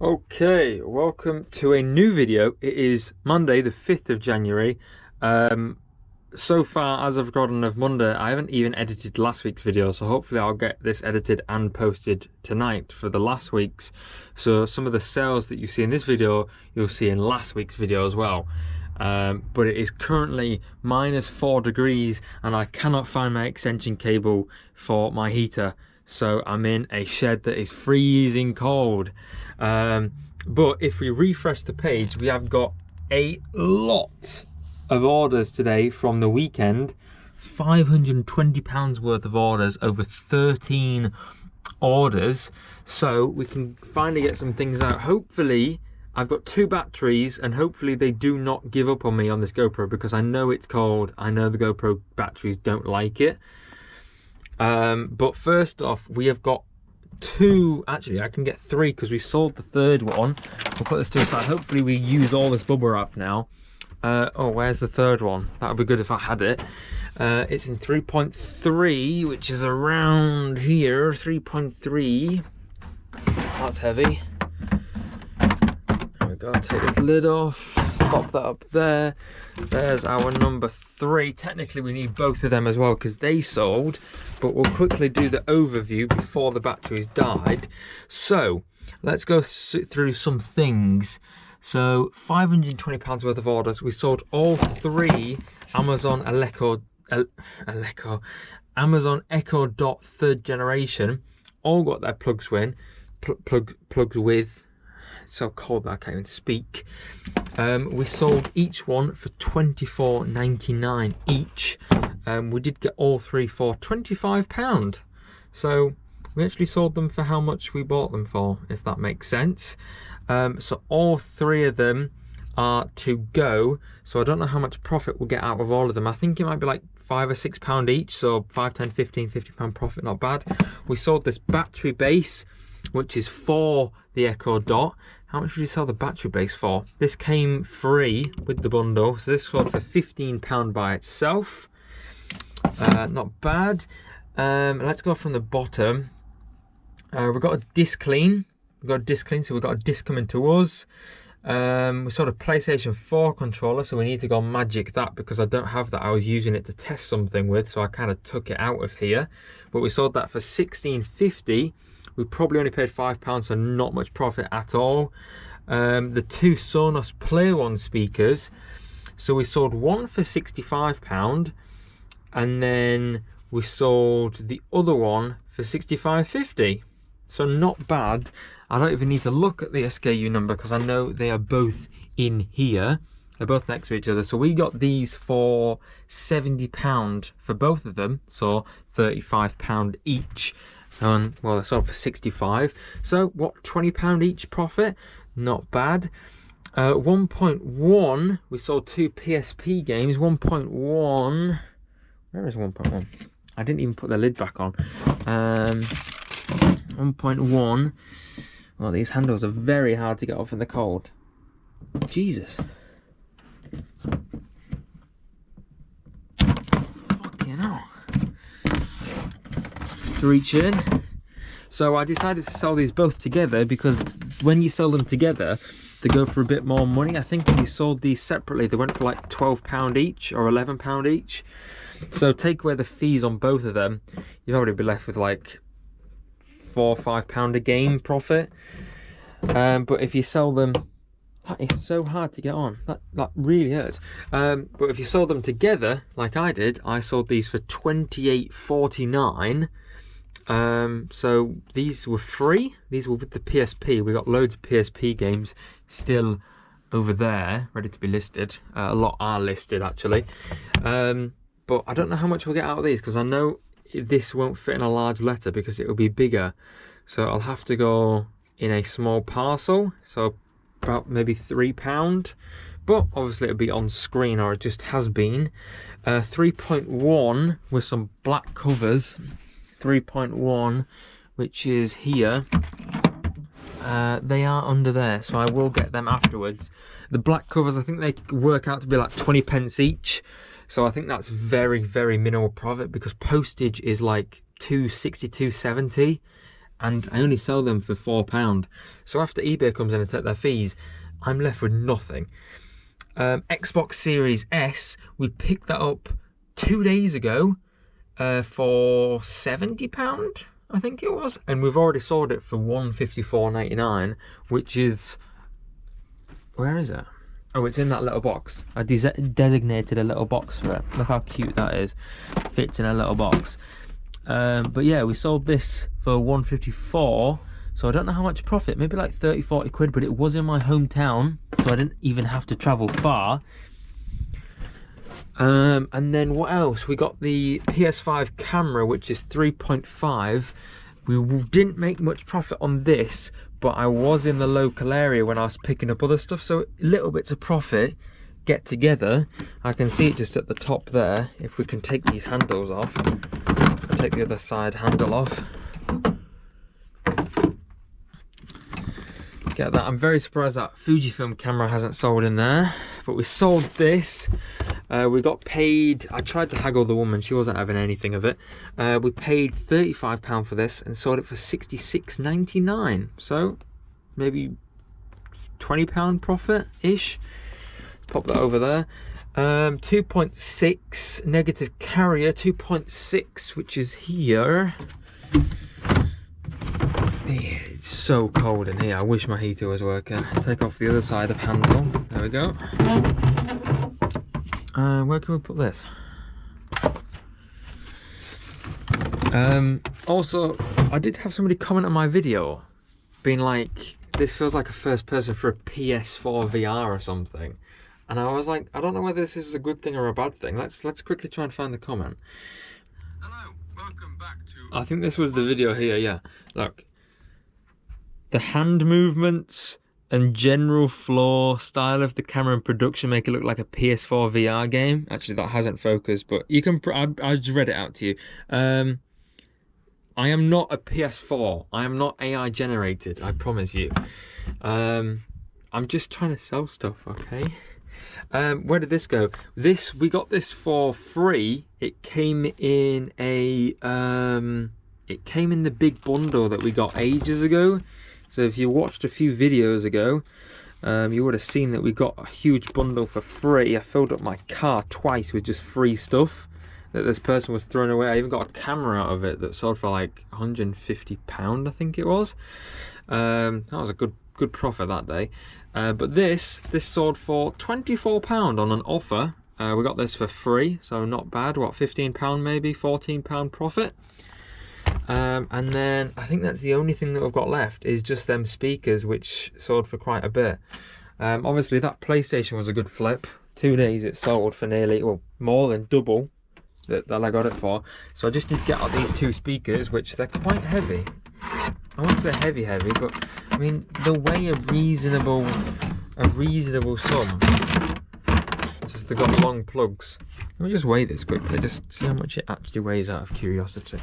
Okay, welcome to a new video. It is Monday, the 5th of January. So far, as I've gotten of Monday, I haven't even edited last week's video, so hopefully I'll get this edited and posted tonight for the last week's. So some of the sales that you see in this video, you'll see in last week's video as well. But it is currently -4 degrees and I cannot find my extension cable for my heater. So I'm in a shed that is freezing cold. But if we refresh the page, we have got a lot of orders today from the weekend. £520 worth of orders, over 13 orders. So we can finally get some things out. Hopefully, I've got 2 batteries and hopefully they do not give up on me on this GoPro, because I know it's cold. I know the GoPro batteries don't like it. But first off, we have got 2, actually I can get 3 because we sold the third one. We'll put this to the side. Hopefully we use all this bubble wrap now. Oh, where's the third one? That would be good if I had it. It's in 3.3, which is around here. 3.3. That's heavy. There we go. Take this lid off. Pop that up there. There's our number 3. Technically we need both of them as well because they sold, but we'll quickly do the overview before the batteries died. So let's go through some things. So £520 worth of orders. We sold all 3 Amazon Amazon Echo Dot 3rd generation. All got their plugs plugged with. It's so cold that I can't even speak. We sold each one for £24.99 each. We did get all 3 for £25. So we actually sold them for how much we bought them for, if that makes sense. So all 3 of them are to go. So I don't know how much profit we'll get out of all of them. I think it might be like £5 or £6 each. So 5, 10, 15, £50 profit, not bad. We sold this battery base, which is for the Echo Dot. How much did you sell the battery base for? This came free with the bundle, so this sold for £15 by itself. Not bad. Let's go from the bottom. We've got a disc clean. So we've got a disc coming to us. We sold a PlayStation 4 controller, so we need to go magic that because I don't have that. I was using it to test something with, so I kind of took it out of here. But we sold that for £16.50. We probably only paid £5, so not much profit at all. The 2 Sonos Play One speakers. So we sold one for £65, and then we sold the other one for £65.50. So not bad. I don't even need to look at the SKU number because I know they are both in here. They're both next to each other. So we got these for £70 for both of them, so £35 each. Well, they sold for 65. So what, £20 each profit? Not bad. 1.1, we sold 2 PSP games. 1.1, where is 1.1? I didn't even put the lid back on. 1.1. Well, these handles are very hard to get off in the cold. Jesus. Fucking hell. To reach in. So I decided to sell these both together because when you sell them together, they go for a bit more money. I think if you sold these separately, they went for like £12 each or £11 each. So take away the fees on both of them, you've already been left with like £4 or £5 a game profit. But if you sell them, that is so hard to get on. That really hurts. But if you sold them together, like I did, I sold these for £28.49. So these were free. These were with the PSP. We got loads of PSP games still over there, ready to be listed. A lot are listed actually. But I don't know how much we'll get out of these because I know this won't fit in a large letter because it will be bigger. So I'll have to go in a small parcel. So about maybe £3. But obviously it'll be on screen, or it just has been. 3.1 with some black covers. 3.1, which is here. They are under there, so I will get them afterwards. The black covers, I think they work out to be like 20p each. So I think that's very, very minimal profit because postage is like £2.60, £2.70. and I only sell them for £4. So after eBay comes in and take their fees, I'm left with nothing. Xbox Series S, we picked that up 2 days ago for £70, I think it was, and we've already sold it for £154.99, which is, where is it? Oh, it's in that little box. I designated a little box for it. Look how cute that is. Fits in a little box. But yeah, we sold this for £154. So I don't know how much profit, maybe like 30-40 quid, but it was in my hometown, so I didn't even have to travel far. And then what else? We got the PS5 camera, which is 3.5. We didn't make much profit on this, but I was in the local area when I was picking up other stuff, so little bits of profit get together. I can see it just at the top there. If we can take these handles off, I'll take the other side handle off. Get that. I'm very surprised that Fujifilm camera hasn't sold in there, but we sold this. We got paid, I tried to haggle the woman, she wasn't having anything of it. We paid £35 for this and sold it for £66.99, so maybe £20 profit ish. Pop that over there. 2.6 negative carrier, 2.6, which is here. It's so cold in here. I wish my heater was working. Take off the other side of handle. There we go. Where can we put this? Also, I did have somebody comment on my video being like, this feels like a first person for a PS4 VR or something. And I was like, I don't know whether this is a good thing or a bad thing. Let's quickly try and find the comment. Hello, welcome back to... I think this was the video here, yeah. Look. The hand movements and general floor style of the camera and production make it look like a PS4 VR game. Actually, that hasn't focused, but you can. I just read it out to you. I am not a PS4. I am not AI generated. I promise you. I'm just trying to sell stuff. Okay. Where did this go? We got this for free. It came in a. It came in the big bundle that we got ages ago. So if you watched a few videos ago, you would have seen that we got a huge bundle for free. I filled up my car twice with just free stuff that this person was throwing away. I even got a camera out of it that sold for like £150, I think it was. That was a good profit that day. But this sold for £24 on an offer. We got this for free, so not bad. What, £15 maybe, £14 profit. And then I think that's the only thing that we've got left is just them speakers, which sold for quite a bit. Obviously that PlayStation was a good flip. 2 days it sold for nearly, well, more than double that I got it for. So I just need to get out these two speakers, which they're quite heavy. I won't say heavy, but I mean they weigh a reasonable sum. Just they've got long plugs. Let me just weigh this quickly, just see how much it actually weighs out of curiosity.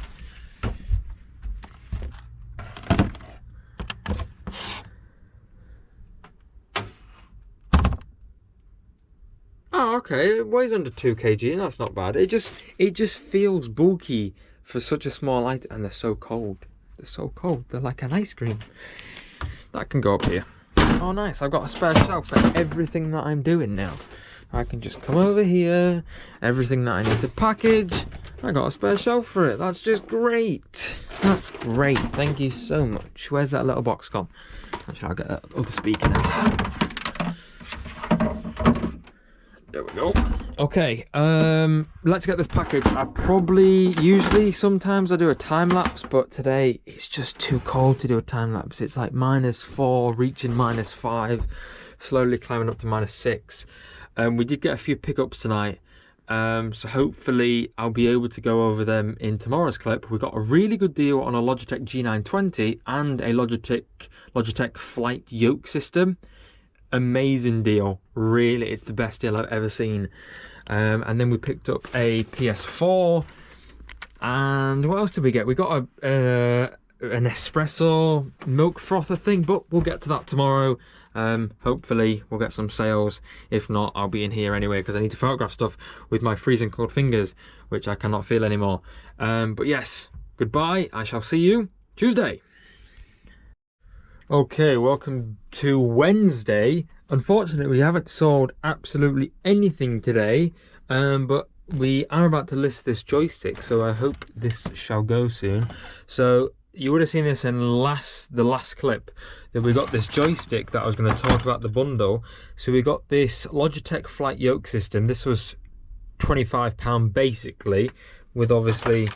Oh, okay, it weighs under 2 kg, and that's not bad. It just feels bulky for such a small item, and they're so cold. They're so cold. They're like an ice cream. That can go up here. Oh, nice! I've got a spare shelf for everything that I'm doing now. I can just come over here. Everything that I need to package, I got a spare shelf for it. That's just great. That's great. Thank you so much. Where's that little box gone? Actually, I'll get that other speaker now. There we go. Okay, let's get this package. Usually sometimes I do a time lapse, but today it's just too cold to do a time lapse. It's like -4, reaching -5, slowly climbing up to -6. We did get a few pickups tonight, so hopefully I'll be able to go over them in tomorrow's clip. We got a really good deal on a Logitech G920 and a Logitech Flight yoke system. Amazing deal, really. It's the best deal I've ever seen. And then we picked up a PS4, and what else did we get? We got an espresso milk frother thing, but we'll get to that tomorrow. Hopefully we'll get some sales. If not, I'll be in here anyway because I need to photograph stuff with my freezing cold fingers, which I cannot feel anymore. But yes, goodbye. I shall see you Tuesday. Okay, welcome to Wednesday. Unfortunately, we haven't sold absolutely anything today, but we are about to list this joystick, so I hope this shall go soon. So you would have seen this in the last clip that we got this joystick that I was going to talk about the bundle. So we got this Logitech Flight Yoke system. This was £25 basically, with obviously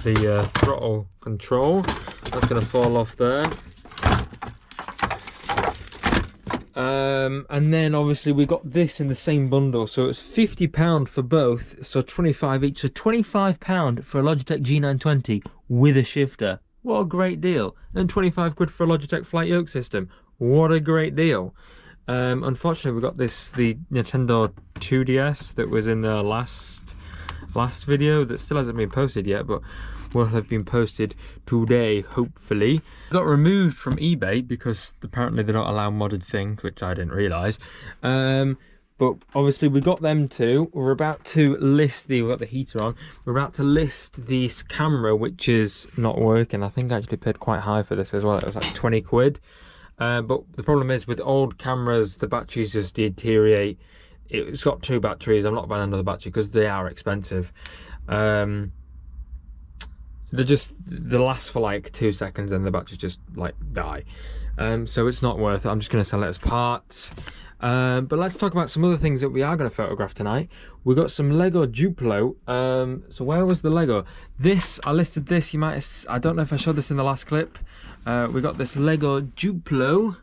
the throttle control. That's going to fall off there. And then obviously we got this in the same bundle, so it's £50 for both, so 25 each. So £25 for a Logitech G920 with a shifter. What a great deal. And 25 quid for a Logitech Flight Yoke system. What a great deal. Unfortunately, we got the Nintendo 2DS that was in the last video that still hasn't been posted yet, but will have been posted today, hopefully. Got removed from eBay because apparently they don't allow modded things, which I didn't realise. But obviously we got them too. We're about to list we've got the heater on. We're about to list this camera, which is not working. I think I actually paid quite high for this as well. It was like 20 quid. But the problem is with old cameras, the batteries just deteriorate. It's got 2 batteries. I'm not buying another battery because they are expensive. They last for like 2 seconds and the batteries just like die. So it's not worth it. I'm just going to sell it as parts. But let's talk about some other things that we are going to photograph tonight. We got some Lego Duplo. So where was the Lego? I listed this. You might have, I don't know if I showed this in the last clip. We got this Lego Duplo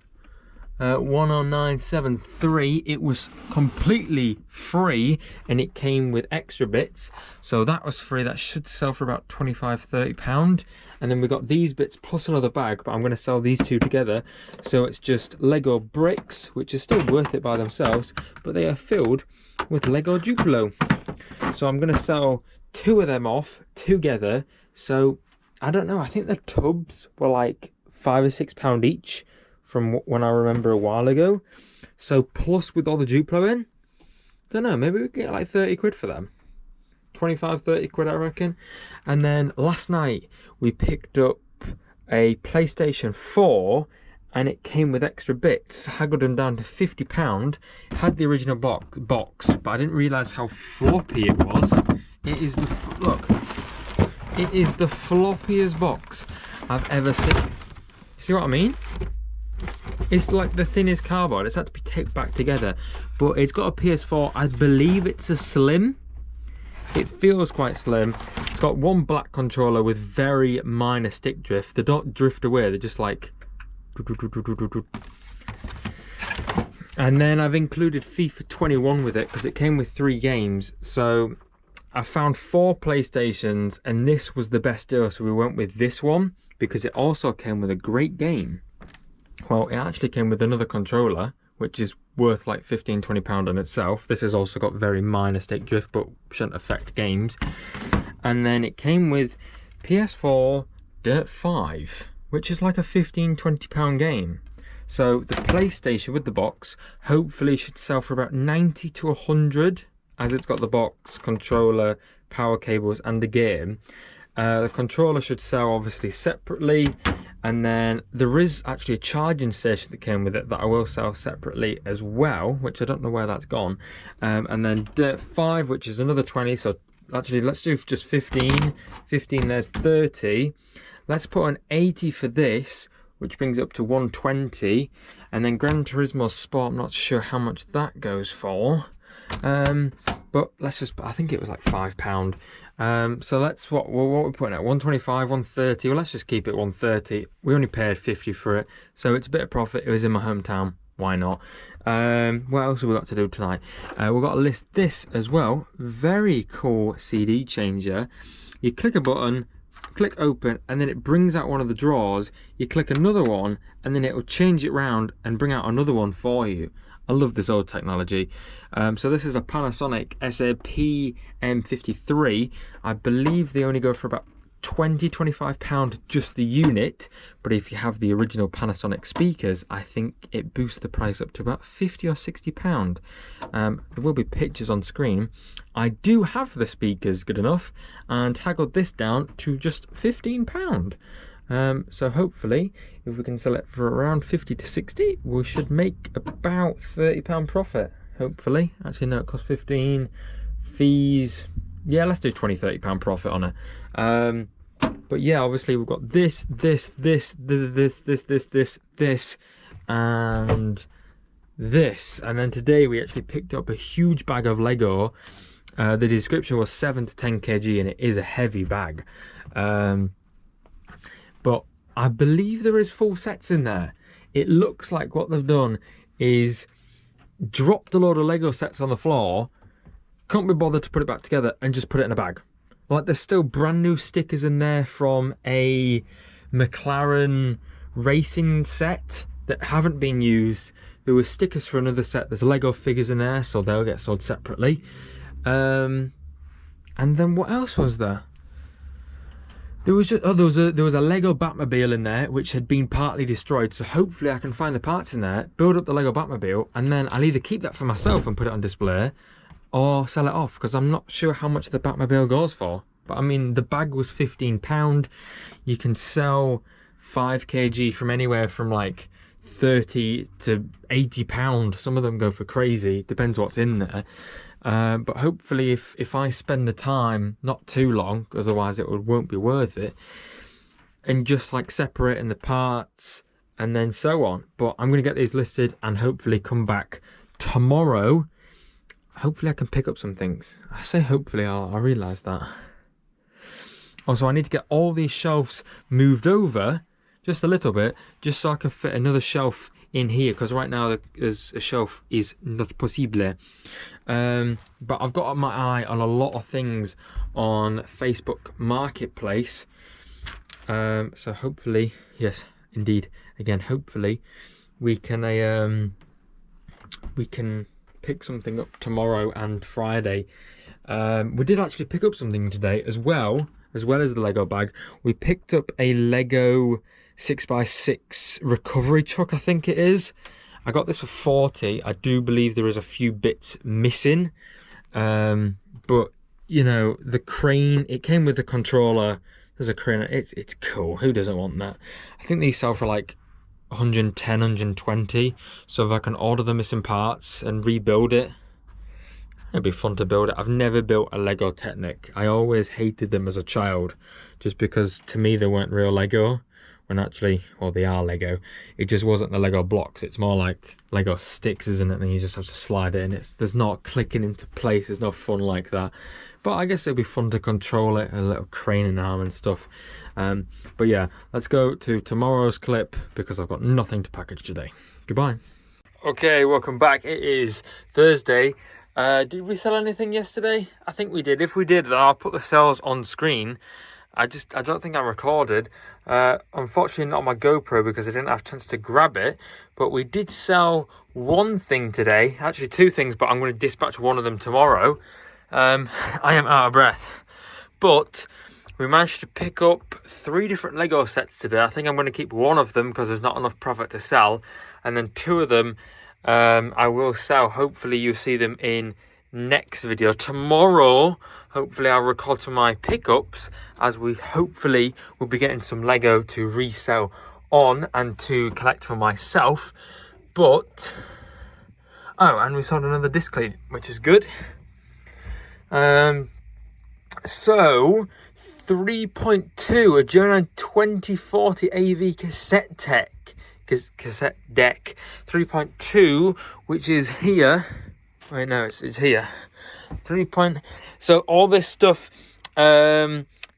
10973. It was completely free and it came with extra bits, so that was free. That should sell for about £25–30. And then we got these bits plus another bag, but I'm going to sell these two together, so it's just Lego bricks, which is still worth it by themselves, but they are filled with Lego Duplo. So I'm going to sell 2 of them off together. So I don't know, I think the tubs were like £5 or £6 each from when I remember a while ago. So plus with all the Duplo in, don't know, maybe we could get like 30 quid for them. 25–30 quid I reckon. And then last night we picked up a PlayStation 4 and it came with extra bits. Haggled them down to £50. It had the original box, but I didn't realise how floppy it was. It is the look. It is the floppiest box I've ever seen. See what I mean? It's like the thinnest cardboard. It's had to be taped back together, but it's got a PS4. I believe it's a slim. It feels quite slim. It's got one black controller with very minor stick drift. They don't drift away, they're just like. And then I've included FIFA 21 with it because it came with 3 games. So I found 4 PlayStations and this was the best deal, so we went with this one because it also came with a great game. Well, it actually came with another controller, which is worth like £15–20 in itself. This has also got very minor stick drift, but shouldn't affect games. And then it came with PS4 Dirt 5, which is like a £15–20 game. So the PlayStation with the box hopefully should sell for about 90 to 100, as it's got the box, controller, power cables, and the game. The controller should sell obviously separately. And then there is actually a charging station that came with it that I will sell separately as well, which I don't know where that's gone. And then Dirt 5, which is another 20. So actually, let's do just 15. 15, there's 30. Let's put an 80 for this, which brings it up to 120. And then Gran Turismo Sport, I'm not sure how much that goes for. But let's just, I think it was like £5. So that's what we're putting at, 125, 130. Well, let's just keep it 130. We only paid 50 for it, so it's a bit of profit. It was in my hometown, why not? What else have we got to do tonight? We've got to list this as well. Very cool CD changer. You click a button, click open, and then it brings out one of the drawers. You click another one and then it will change it round and bring out another one for you. I love this old technology. So this is a Panasonic SAP M53. I believe they only go for about £20–25 just the unit, but if you have the original Panasonic speakers, I think it boosts the price up to about £50 or £60. There will be pictures on screen. I do have the speakers good enough and haggled this down to just £15. So hopefully, if we can sell it for around 50 to 60, we should make about £30 profit. Hopefully. Actually, no, it costs 15. Fees. Yeah, let's do £20-30 profit on it. But yeah, obviously we've got this, and this. And then today we actually picked up a huge bag of Lego. The description was 7 to 10 kg, and it is a heavy bag. But I believe there is full sets in there. It looks like what they've done is dropped a load of Lego sets on the floor, can't be bothered to put it back together, and just put it in a bag. Like, there's still brand new stickers in there from a McLaren racing set that haven't been used. There were stickers for another set. There's Lego figures in there, so they'll get sold separately. And then what else was there? There was just, there was a Lego Batmobile in there which had been partly destroyed. So hopefully I can find the parts in there, build up the Lego Batmobile, and then I'll either keep that for myself and put it on display, or sell it off, because I'm not sure how much the Batmobile goes for. But I mean, the bag was £15. You can sell 5 kg from anywhere from like 30 to 80 pound. Some of them go for crazy, depends what's in there. But hopefully if I spend the time, not too long, because otherwise it won't be worth it, and just like separating the parts and then so on. But I'm going to get these listed and hopefully come back tomorrow. Hopefully I can pick up some things. I say hopefully, I realise that. Also, I need to get all these shelves moved over just a little bit, just so I can fit another shelf in here, because right now there's a shelf is not possible. But I've got my eye on a lot of things on Facebook Marketplace. So hopefully, yes, indeed, again, hopefully we can pick something up tomorrow and Friday. We did actually pick up something today as well as the Lego bag. We picked up a Lego 6x6 recovery truck, I think it is. I got this for 40. I do believe there is a few bits missing, but you know, the crane, it came with the controller. There's a crane. It's cool. Who doesn't want that? I think these sell for like 110, 120. So if I can order the missing parts and rebuild it, it'd be fun to build it. I've never built a Lego Technic. I always hated them as a child, just because to me they weren't real Lego, when actually, well, they are Lego. It just wasn't the Lego blocks. It's more like Lego sticks, isn't it? And you just have to slide it, and there's not clicking into place. There's no fun like that. But I guess it'd be fun to control it, a little craning arm and stuff. But yeah, let's go to tomorrow's clip, because I've got nothing to package today. Goodbye. Okay, welcome back. It is Thursday. Did we sell anything yesterday? I think we did. If we did, then I'll put the sales on screen. I don't think I recorded. Unfortunately not on my GoPro, because I didn't have a chance to grab it. But we did sell one thing today, actually 2 things, but I'm going to dispatch one of them tomorrow. I am out of breath. But we managed to pick up 3 different Lego sets today. I think I'm going to keep one of them because there's not enough profit to sell. And then 2 of them I will sell. Hopefully you'll see them in next video. Tomorrow, hopefully I'll record some of my pickups, as we hopefully will be getting some Lego to resell on and to collect for myself. But, oh, and we sold another disc clean, which is good. So 3.2, a Journey 2040 AV cassette deck 3.2, which is here. Wait, no, it's here. 3. So all this stuff,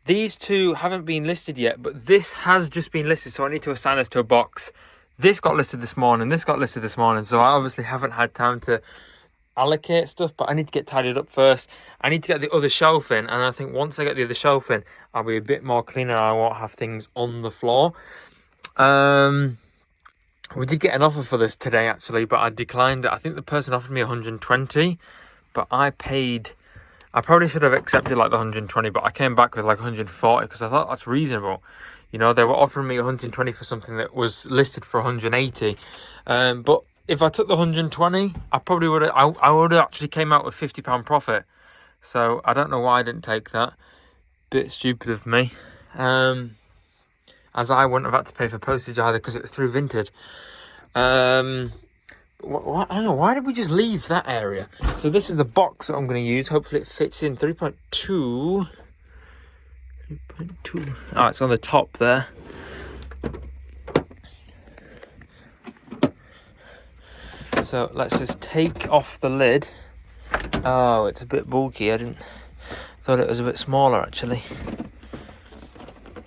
these 2 haven't been listed yet, but this has just been listed, so I need to assign this to a box. This got listed this morning, so I obviously haven't had time to allocate stuff, but I need to get tidied up first. I need to get the other shelf in, and I think once I get the other shelf in, I'll be a bit more cleaner. I won't have things on the floor. We did get an offer for this today, actually, but I declined it. I think the person offered me 120, but I probably should have accepted like the 120, but I came back with like 140 because I thought that's reasonable. You know, they were offering me 120 for something that was listed for 180. But if I took the 120, I probably would have, I would have actually came out with £50 profit. So I don't know why I didn't take that. Bit stupid of me. I as I wouldn't have had to pay for postage either because it was through Vinted. I don't know, why did we just leave that area? So this is the box that I'm going to use. Hopefully it fits in 3.2. 3.2. Oh, it's on the top there. So let's just take off the lid. Oh, it's a bit bulky. Thought it was a bit smaller actually.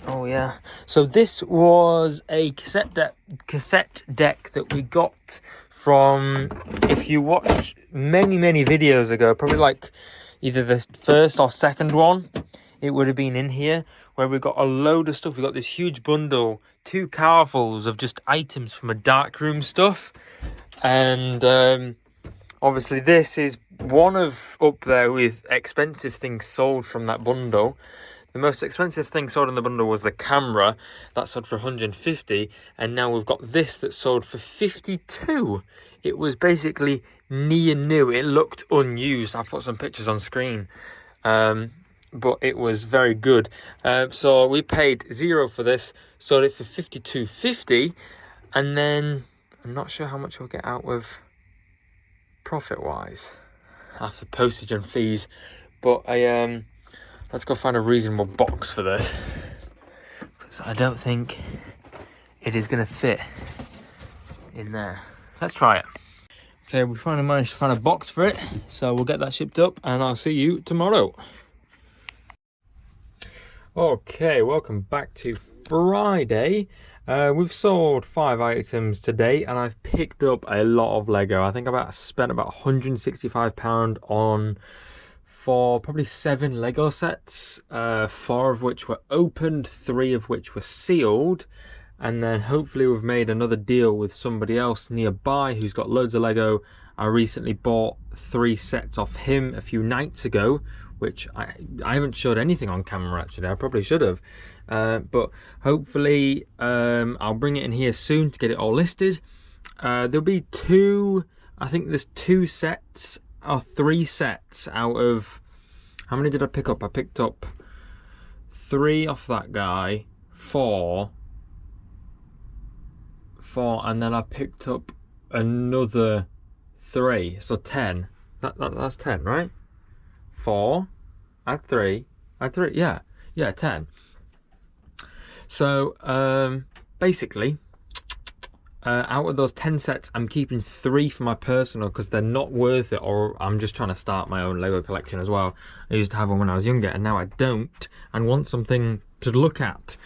Oh yeah. So this was a cassette deck that we got from, if you watched many videos ago, probably like either the first or second one, it would have been in here, where we got a load of stuff. We got this huge bundle, 2 carfuls of just items from a darkroom stuff. And obviously this is one of up there with expensive things sold from that bundle. The most expensive thing sold in the bundle was the camera. That sold for 150, and now we've got this that sold for 52. It was basically near new. It looked unused. I put some pictures on screen, but it was very good. So we paid $0 for this, sold it for $52.50, and then I'm not sure how much we'll get out with profit wise after postage and fees, but let's go find a reasonable box for this, because I don't think it is going to fit in there. Let's try it. Okay, we finally managed to find a box for it, so we'll get that shipped up and I'll see you tomorrow. Okay, welcome back to Friday. We've sold 5 items today, and I've picked up a lot of Lego. I think I spent about £165 on probably 7 Lego sets, 4 of which were opened, 3 of which were sealed, and then hopefully we've made another deal with somebody else nearby who's got loads of Lego. I recently bought 3 sets off him a few nights ago, which I haven't showed anything on camera actually. I probably should have, but hopefully I'll bring it in here soon to get it all listed. There'll be 2, I think there's 2 sets or 3 sets out of, how many did I pick up? I picked up 3 off that guy, 4, and then I picked up another 3, so 10. That's 10, right? 4, add 3, yeah, 10. So basically, out of those 10 sets, I'm keeping 3 for my personal because they're not worth it, or I'm just trying to start my own Lego collection as well. I used to have one when I was younger, and now I don't, and want something to look at.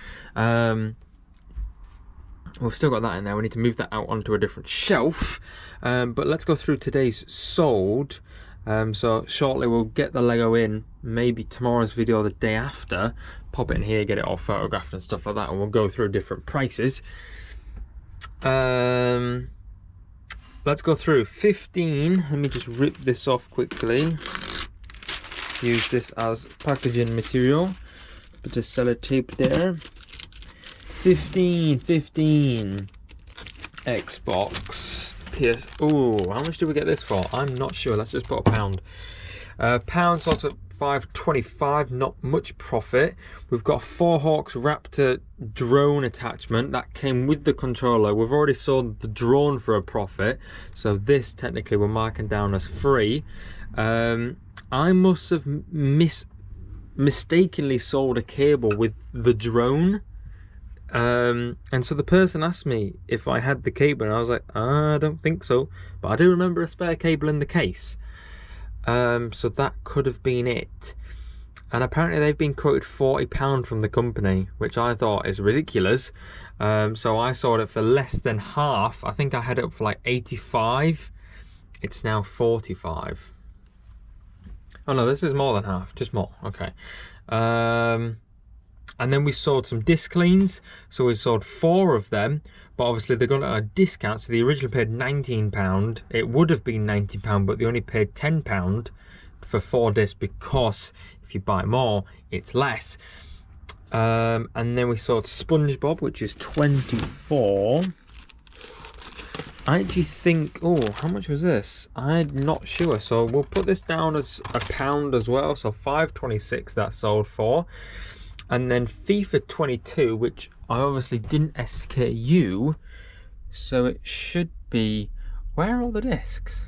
We've still got that in there. We need to move that out onto a different shelf. But let's go through today's sold. So shortly we'll get the Lego in, maybe tomorrow's video or the day after, pop it in here, get it all photographed and stuff like that, and we'll go through different prices. Let's go through 15. Let me just rip this off quickly. Use this as packaging material. Put a sellotape there. 15 Xbox PS. Oh, how much did we get this for? I'm not sure. Let's just put £1. Pound sold at $5.25. Not much profit. We've got 4 Hawks Raptor drone attachment that came with the controller. We've already sold the drone for a profit, so this technically we're marking down as free. I must have mistakenly sold a cable with the drone. And so the person asked me if I had the cable, and I was like, I don't think so, but I do remember a spare cable in the case. So that could have been it. And apparently they've been quoted £40 from the company, which I thought is ridiculous. So I sold it for less than half. I think I had it up for like 85. It's now 45. Oh no, this is more than half, just more. Okay. And then we sold some disc cleans, so we sold 4 of them, but obviously they got at a discount, so they originally paid £19. It would have been £19, but they only paid £10 for 4 discs, because if you buy more, it's less. And then we sold SpongeBob, which is 24. I actually think, oh, how much was this? I'm not sure, so we'll put this down as £1 as well, so 5.26 that sold for. And then FIFA 22, which I obviously didn't SKU, so it should be... Where are all the discs?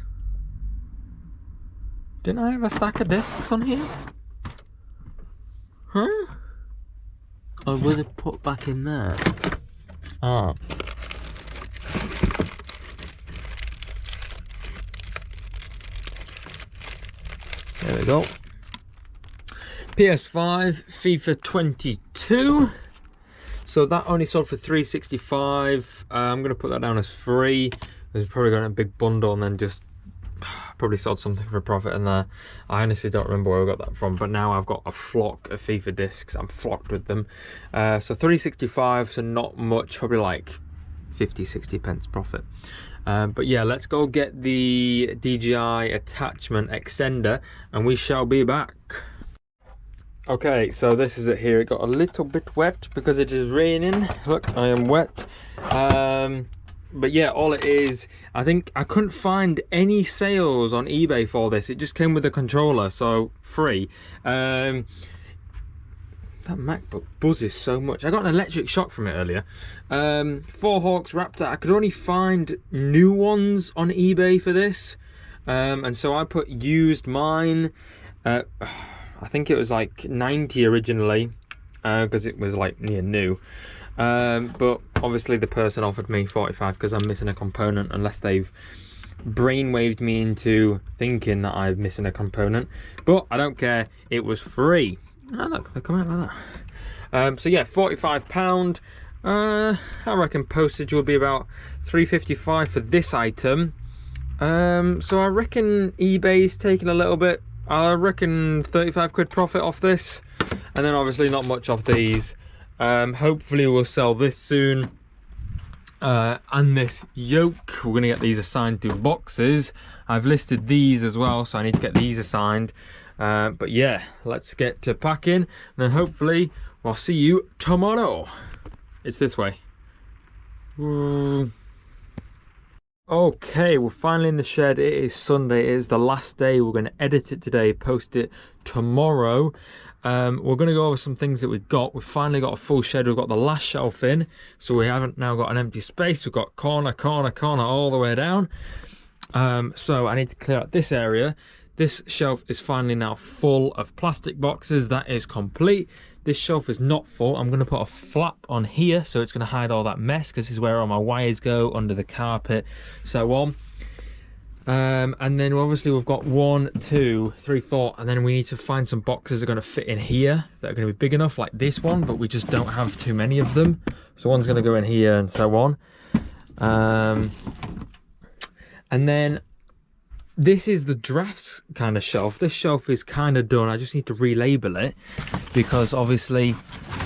Didn't I have a stack of discs on here? Huh? Or were they put back in there? Ah. There we go. PS5, FIFA 22. So that only sold for $3.65. I'm going to put that down as free. There's probably got a big bundle and then just probably sold something for a profit in there. I honestly don't remember where I got that from, but now I've got a flock of FIFA discs. I'm flocked with them. So $3.65, so not much, probably like 50-60 pence profit. But yeah, let's go get the DJI attachment extender and we shall be back. Okay, so this is it here. It got a little bit wet because it is raining. Look, I am wet. But yeah, all it is, I think I couldn't find any sales on eBay for this. It just came with a controller, so free. That MacBook buzzes so much. I got an electric shock from it earlier. 4Hawks Raptor. I could only find new ones on eBay for this. And so I put used mine. I think it was like 90 originally, because it was like near new. But obviously the person offered me 45 because I'm missing a component, unless they've brainwaved me into thinking that I'm missing a component. But I don't care, it was free. Oh look, they come out like that. So yeah, £45. I reckon postage will be about $3.55 for this item. So I reckon eBay's taking a little bit. I reckon 35 quid profit off this, and then obviously not much off these. Hopefully we'll sell this soon, and this yoke. We're gonna get these assigned to boxes. I've listed these as well, so I need to get these assigned. But yeah, let's get to packing, and then hopefully I'll see you tomorrow. It's this way. Okay, we're finally in the shed. It is Sunday. It is the last day. We're going to edit it today, post it tomorrow. We're going to go over some things that we've got. We've finally got a full shed. We've got the last shelf in, so we haven't now got an empty space. We've got corner all the way down. So I need to clear out this area. This shelf is finally now full of plastic boxes. That is complete. This shelf is not full. I'm going to put a flap on here, so it's going to hide all that mess, because this is where all my wires go, under the carpet, so on. And then obviously we've got 1, 2, 3, 4, and then we need to find some boxes that are going to fit in here that are going to be big enough, like this one, but we just don't have too many of them. So one's going to go in here and so on. And then this is the drafts kind of shelf. This shelf is kind of done. I just need to relabel it, because obviously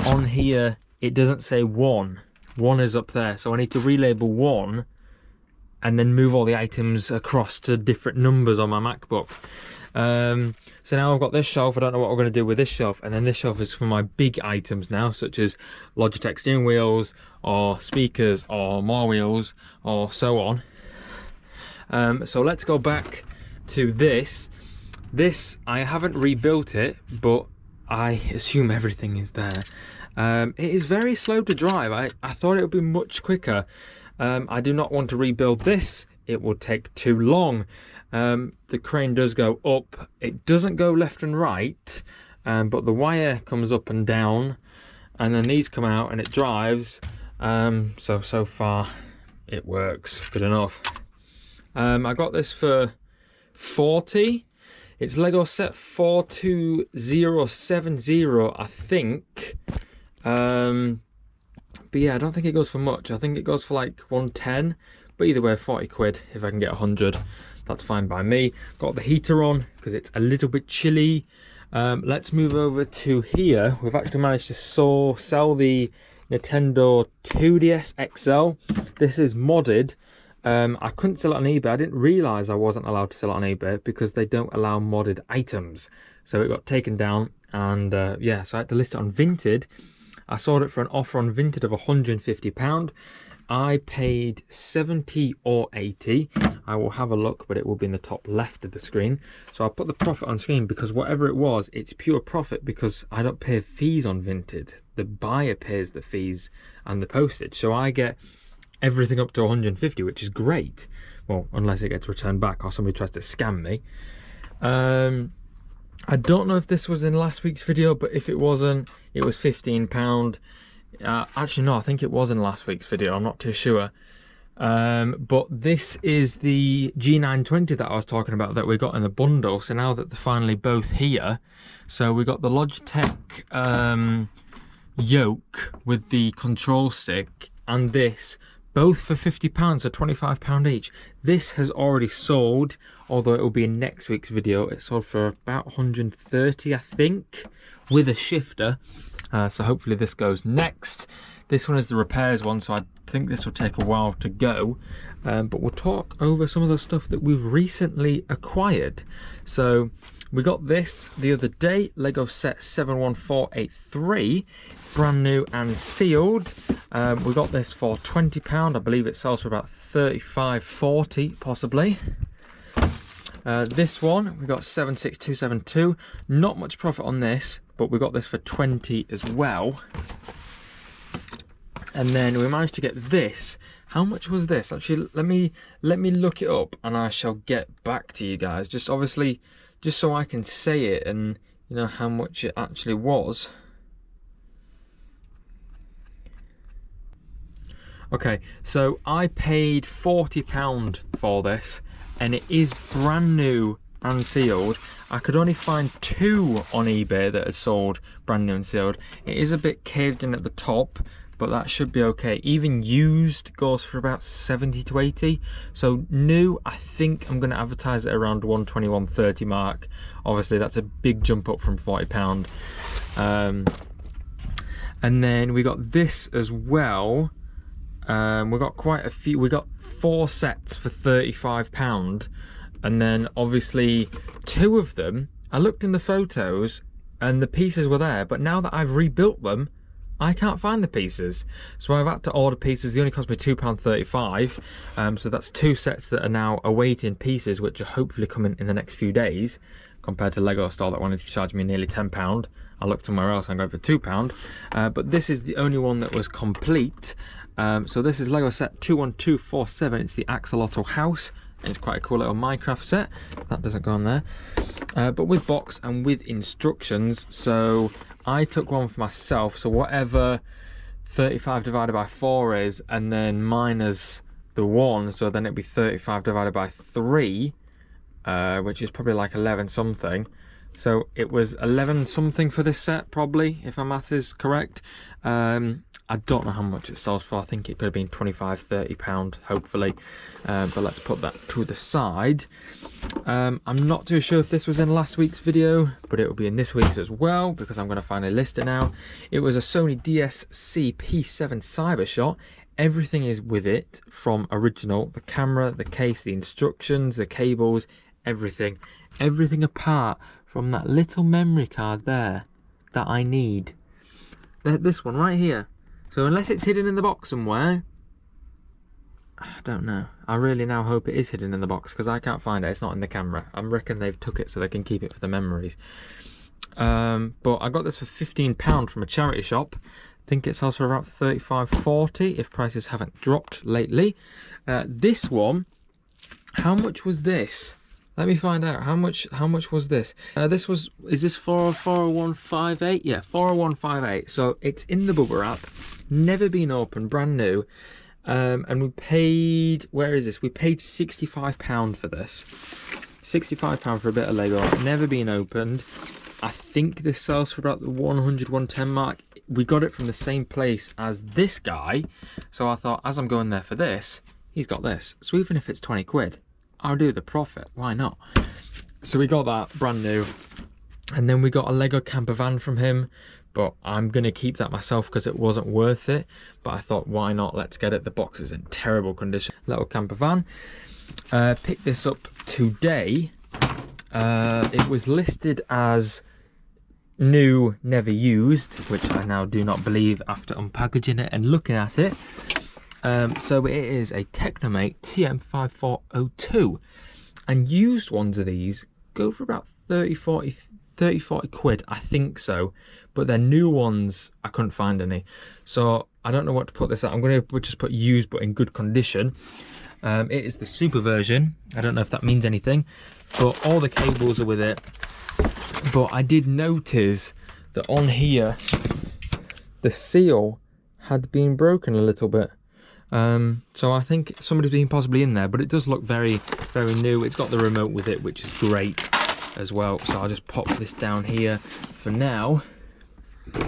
on here it doesn't say 1. 1 is up there, so I need to relabel 1 and then move all the items across to different numbers on my MacBook. So now I've got this shelf. I don't know what we're going to do with this shelf, and then this shelf is for my big items now, such as Logitech steering wheels or speakers or more wheels or so on. So let's go back to this. This, I haven't rebuilt it, but I assume everything is there. It is very slow to drive. I thought it would be much quicker. I do not want to rebuild this. It will take too long. The crane does go up. It doesn't go left and right, but the wire comes up and down, and then these come out and it drives. So far it works good enough. I got this for 40. It's Lego set 42070, I think. But yeah, I don't think it goes for much. I think it goes for like 110, but either way, 40 quid. If I can get 100, that's fine by me. Got the heater on because it's a little bit chilly. Let's move over to here. We've actually managed to sell the Nintendo 2DS XL. This is modded. I couldn't sell it on eBay. I didn't realise I wasn't allowed to sell it on eBay because they don't allow modded items. So it got taken down, and yeah, so I had to list it on Vinted. I sold it for an offer on Vinted of £150. I paid 70 or 80. I will have a look, but it will be in the top left of the screen. So I'll put the profit on screen because whatever it was, it's pure profit because I don't pay fees on Vinted. The buyer pays the fees and the postage. So I get everything up to 150, which is great. Well, unless it gets returned back or somebody tries to scam me. I don't know if this was in last week's video, but if it wasn't, it was £15. Actually, no, I think it was in last week's video. I'm not too sure. But this is the G920 that I was talking about that we got in the bundle. So now that they're finally both here, so we got the Logitech yoke with the control stick and this, both for £50, so £25 each. This has already sold, although it will be in next week's video. It sold for about 130, I think, with a shifter. So hopefully this goes next. This one is the repairs one, so I think this will take a while to go. But we'll talk over some of the stuff that we've recently acquired. So we got this the other day, Lego set 71483, brand new and sealed. We got this for £20. I believe it sells for about 35-40 possibly. This one we got 76272. Not much profit on this, but we got this for 20 as well. And then we managed to get this. How much was this? Actually, let me look it up and I shall get back to you guys. Just obviously, just so I can say it and you know how much it actually was. Okay, so I paid £40 for this and it is brand new and sealed. I could only find 2 on eBay that had sold brand new and sealed. It is a bit caved in at the top, but that should be okay. Even used goes for about 70 to 80. So new, I think I'm going to advertise it around 120, 130 mark. Obviously that's a big jump up from £40. And then we got this as well. We got quite a few. We got 4 sets for £35, and then obviously 2 of them, I looked in the photos and the pieces were there, but now that I've rebuilt them, I can't find the pieces. So I've had to order pieces. They only cost me £2.35. So that's 2 sets that are now awaiting pieces, which are hopefully coming in the next few days, compared to Lego Store that wanted to charge me nearly £10. I looked somewhere else and I go for £2. But this is the only one that was complete. So this is Lego set 21247. It's the Axolotl house. And it's quite a cool little Minecraft set. That doesn't go on there. But with box and with instructions. So I took one for myself. So whatever 35 divided by 4 is, and then minus the 1. So then it'd be 35 divided by 3, which is probably like 11 something. So it was 11 something for this set, probably, if my math is correct. I don't know how much it sells for. I think it could have been £25-30, hopefully. But let's put that to the side. I'm not too sure if this was in last week's video, but it will be in this week's as well, because I'm going to finally list it now. It was a Sony DSC P7 Cybershot. Everything is with it from original. The camera, the case, the instructions, the cables, everything. Everything apart from that little memory card there that I need. This one right here. So unless it's hidden in the box somewhere, I don't know. I really now hope it is hidden in the box because I can't find it. It's not in the camera. I reckon they've took it so they can keep it for the memories. But I got this for £15 from a charity shop. I think it sells for about 35-40 if prices haven't dropped lately. This one, how much was this? Let me find out how much was this. Is this 40158? Yeah, 40158. So it's in the bubble wrap, never been opened, brand new. And we paid, where is this? We paid £65 for this. £65 for a bit of Lego, never been opened. I think this sells for about the 100, 110 mark. We got it from the same place as this guy. So I thought, as I'm going there for this, he's got this. So even if it's 20 quid, I'll do the profit, why not? So we got that brand new, and then we got a Lego camper van from him, but I'm gonna keep that myself because it wasn't worth it. But I thought, why not? Let's get it. The box is in terrible condition. Little camper van. Picked this up today. It was listed as new, never used, which I now do not believe after unpackaging it and looking at it. So it is a Technomate TM5402, and used ones of these go for about 30 40 quid, I think so, but they're new ones I couldn't find any, so I don't know what to put this at. I'm going to just put used but in good condition. It is the super version. I don't know if that means anything, but all the cables are with it. But I did notice that on here the seal had been broken a little bit, so I think somebody's been possibly in there, but it does look very, very new. It's got the remote with it, which is great as well, so I'll just pop this down here for now. We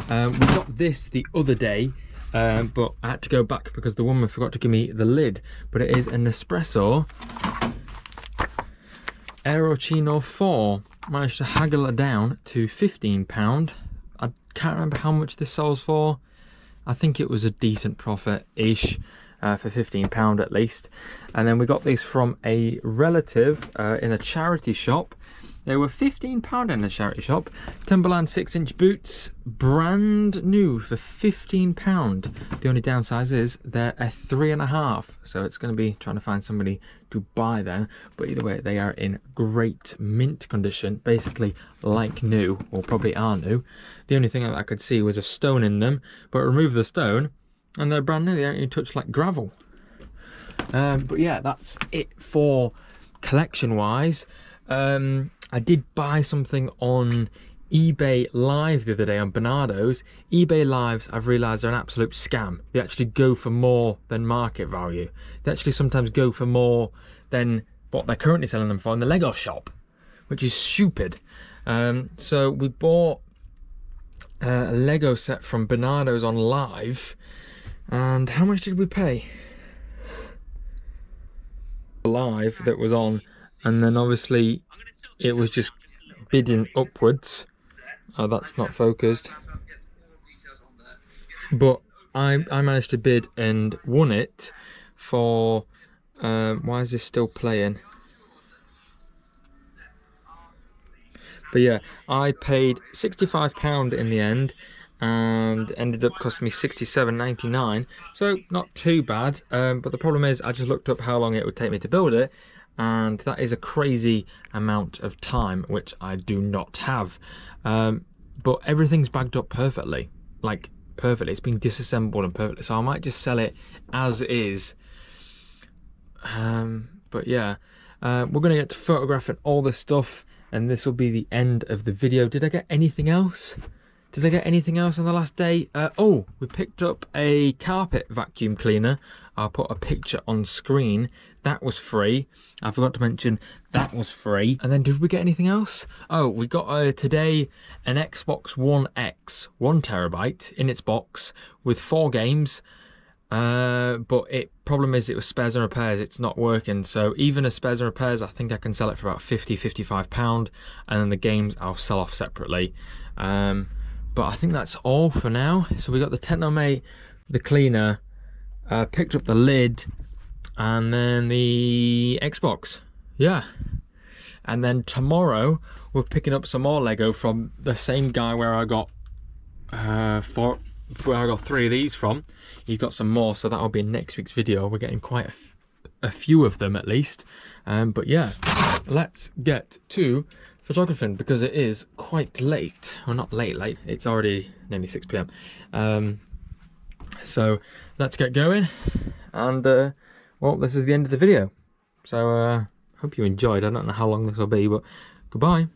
got this the other day, but I had to go back because the woman forgot to give me the lid. But it is an Nespresso Aerochino 4. Managed to haggle it down to £15. I can't remember how much this sells for. I think it was a decent profit-ish, for £15 at least. And then we got these from a relative in a charity shop. They were £15 in a charity shop. Timberland 6-inch boots, brand new for £15. The only downside is they're a 3.5, so it's going to be trying to find somebody to buy them. But either way, they are in great mint condition, basically like new, or probably are new. The only thing that I could see was a stone in them, but remove the stone and they're brand new. They aren't even touched like gravel. But yeah, that's it for collection wise. I did buy something on eBay Live the other day on Bernardo's. eBay Lives, I've realised, are an absolute scam. They actually go for more than market value. They actually sometimes go for more than what they're currently selling them for in the Lego shop, which is stupid. So we bought a Lego set from Bernardo's on Live, and how much did we pay? Live that was on, and then obviously it was just bidding upwards. Oh, that's not focused. But I managed to bid and won it for, why is this still playing? But yeah, I paid £65 in the end, and ended up costing me £67.99, so not too bad. But the problem is, I just looked up how long it would take me to build it, and that is a crazy amount of time, which I do not have. But everything's bagged up perfectly, like perfectly. It's been disassembled and perfectly, so I might just sell it as is. But yeah, we're gonna get to photographing all this stuff, and this will be the end of the video. Did I get anything else? Did I get anything else on the last day? Oh, we picked up a carpet vacuum cleaner. I'll put a picture on screen. That was free. I forgot to mention that was free. And then did we get anything else? Oh, we got today an Xbox One X, 1TB in its box with 4 games. But problem is it was spares and repairs. It's not working. So even as spares and repairs, I think I can sell it for about £50–55. And then the games I'll sell off separately. But I think that's all for now. So we got the Technomate, the cleaner, picked up the lid, and then the Xbox. Yeah. And then tomorrow we're picking up some more Lego from the same guy where I got where I got 3 of these from. He's got some more, so that'll be in next week's video. We're getting quite a few of them at least. But yeah, let's get to photographing because it is quite late. Well, not late, it's already nearly 6 p.m. So let's get going, and well, this is the end of the video. So hope you enjoyed. I don't know how long this will be, but goodbye.